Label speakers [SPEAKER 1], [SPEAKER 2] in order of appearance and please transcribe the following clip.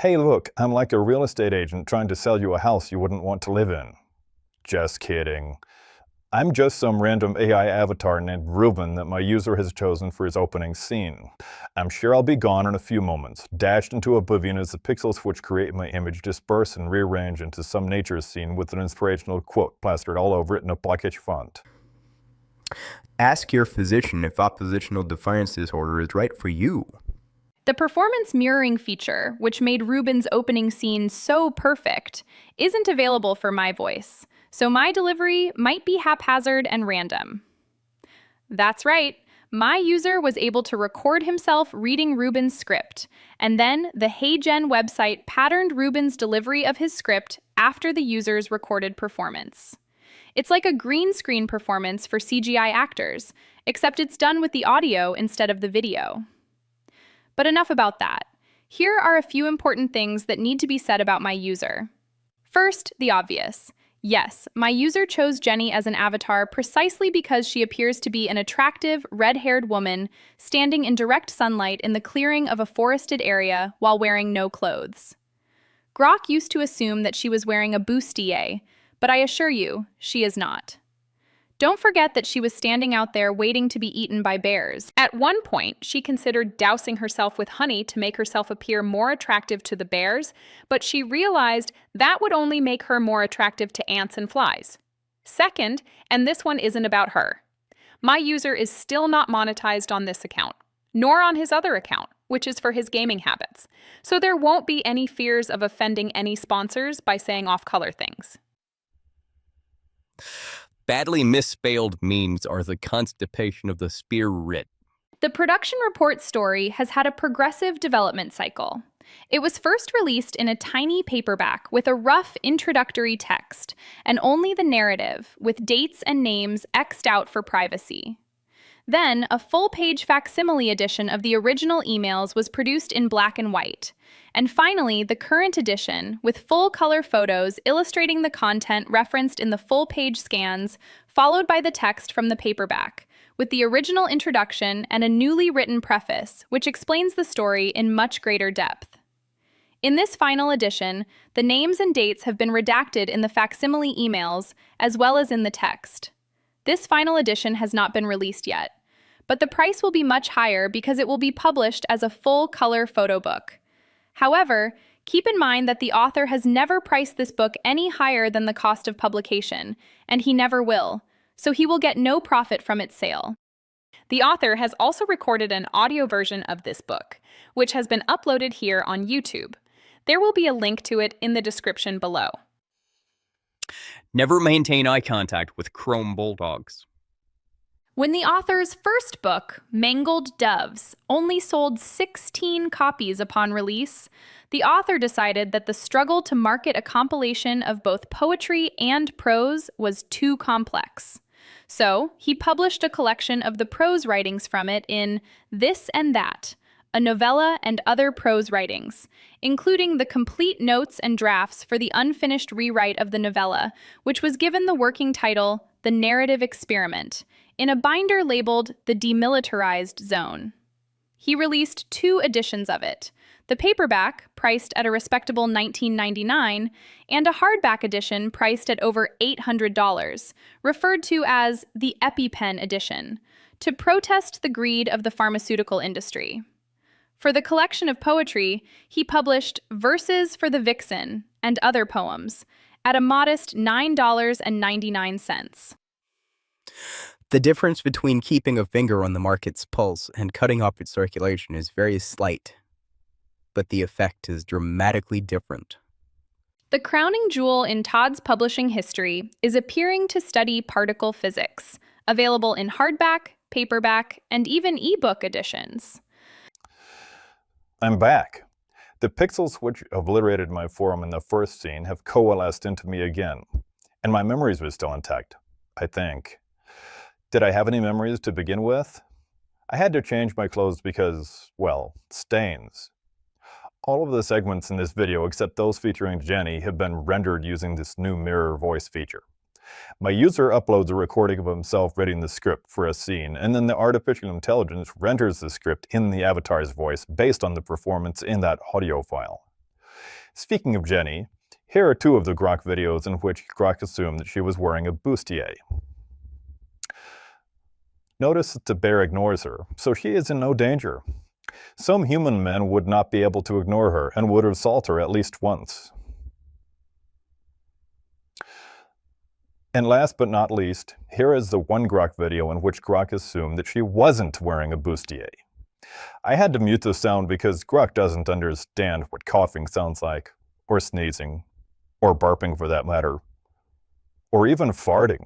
[SPEAKER 1] Hey look, I'm like a real estate agent trying to sell you a house you wouldn't want to live in. Just kidding. I'm just some random AI avatar named Ruben that my user has chosen for his opening scene. I'm sure I'll be gone in a few moments, dashed into oblivion as the pixels which create my image disperse and rearrange into some nature scene with an inspirational quote plastered all over it in a blackish font.
[SPEAKER 2] Ask your physician if oppositional defiance disorder is right for you.
[SPEAKER 3] The performance mirroring feature, which made Ruben's opening scene so perfect, isn't available for my voice, so my delivery might be haphazard and random. That's right, my user was able to record himself reading Ruben's script, and then the HeyGen website patterned Ruben's delivery of his script after the user's recorded performance. It's like a green screen performance for CGI actors, except it's done with the audio instead of the video. But enough about that. Here are a few important things that need to be said about my user. First, the obvious. Yes, my user chose Jenny as an avatar precisely because she appears to be an attractive, red-haired woman standing in direct sunlight in the clearing of a forested area while wearing no clothes. Grok used to assume that she was wearing a bustier, but I assure you, she is not. Don't forget that she was standing out there waiting to be eaten by bears. At one point, she considered dousing herself with honey to make herself appear more attractive to the bears, but she realized that would only make her more attractive to ants and flies. Second, and this one isn't about her, my user is still not monetized on this account, nor on his other account, which is for his gaming habits, so there won't be any fears of offending any sponsors by saying off-color things.
[SPEAKER 2] Badly misspelled memes are the constipation of the spirit.
[SPEAKER 3] The production report story has had a progressive development cycle. It was first released in a tiny paperback with a rough introductory text, and only the narrative, with dates and names X'd out for privacy. Then, a full-page facsimile edition of the original emails was produced in black and white. And finally, the current edition, with full-color photos illustrating the content referenced in the full-page scans, followed by the text from the paperback, with the original introduction and a newly written preface, which explains the story in much greater depth. In this final edition, the names and dates have been redacted in the facsimile emails, as well as in the text. This final edition has not been released yet, but the price will be much higher because it will be published as a full-color photo book. However, keep in mind that the author has never priced this book any higher than the cost of publication, and he never will, so he will get no profit from its sale. The author has also recorded an audio version of this book, which has been uploaded here on YouTube. There will be a link to it in the description below.
[SPEAKER 2] Never maintain eye contact with chrome bulldogs.
[SPEAKER 3] When the author's first book, Mangled Doves, only sold 16 copies upon release, the author decided that the struggle to market a compilation of both poetry and prose was too complex. So, he published a collection of the prose writings from it in This and That, a novella and other prose writings, including the complete notes and drafts for the unfinished rewrite of the novella, which was given the working title, The Narrative Experiment, in a binder labeled The Demilitarized Zone. He released 2 editions of it, the paperback, priced at a respectable $19.99, and a hardback edition priced at over $800, referred to as the EpiPen edition, to protest the greed of the pharmaceutical industry. For the collection of poetry, he published Verses for the Vixen and other poems at a modest $9.99.
[SPEAKER 2] The difference between keeping a finger on the market's pulse and cutting off its circulation is very slight, but the effect is dramatically different.
[SPEAKER 3] The crowning jewel in Todd's publishing history is Appearing to Study Particle Physics, available in hardback, paperback, and even ebook editions.
[SPEAKER 1] I'm back. The pixels which obliterated my forum in the first scene have coalesced into me again, and my memories were still intact, I think. Did I have any memories to begin with? I had to change my clothes because, well, stains. All of the segments in this video, except those featuring Jenny, have been rendered using this new mirror voice feature. My user uploads a recording of himself reading the script for a scene, and then the artificial intelligence renders the script in the avatar's voice based on the performance in that audio file. Speaking of Jenny, here are two of the Grok videos in which Grok assumed that she was wearing a bustier. Notice that the bear ignores her, so she is in no danger. Some human men would not be able to ignore her and would assault her at least once. And last but not least, here is the one Grok video in which Grok assumed that she wasn't wearing a bustier. I had to mute the sound because Grok doesn't understand what coughing sounds like, or sneezing, or burping for that matter, or even farting.